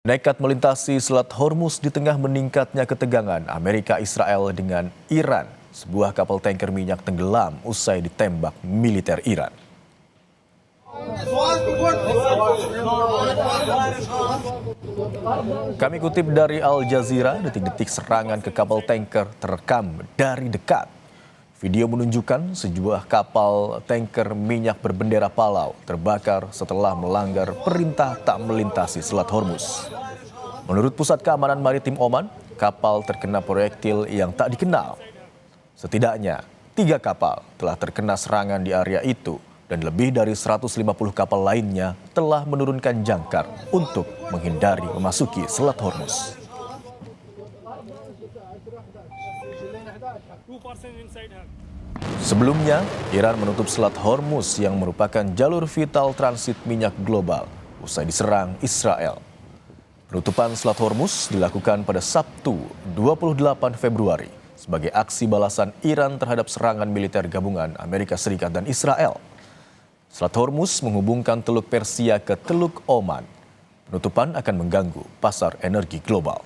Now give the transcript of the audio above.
Nekat melintasi Selat Hormuz di tengah meningkatnya ketegangan Amerika Israel dengan Iran. Sebuah kapal tanker minyak tenggelam usai ditembak militer Iran. Kami kutip dari Al Jazeera, detik-detik serangan ke kapal tanker terekam dari dekat. Video menunjukkan sebuah kapal tanker minyak berbendera Palau terbakar setelah melanggar perintah tak melintasi Selat Hormuz. Menurut Pusat Keamanan Maritim Oman, kapal terkena proyektil yang tak dikenal. Setidaknya 3 kapal telah terkena serangan di area itu dan lebih dari 150 kapal lainnya telah menurunkan jangkar untuk menghindari memasuki Selat Hormuz. Sebelumnya, Iran menutup Selat Hormuz yang merupakan jalur vital transit minyak global usai diserang Israel. Penutupan Selat Hormuz dilakukan pada Sabtu 28 Februari sebagai aksi balasan Iran terhadap serangan militer gabungan Amerika Serikat dan Israel. Selat Hormuz menghubungkan Teluk Persia ke Teluk Oman. Penutupan akan mengganggu pasar energi global.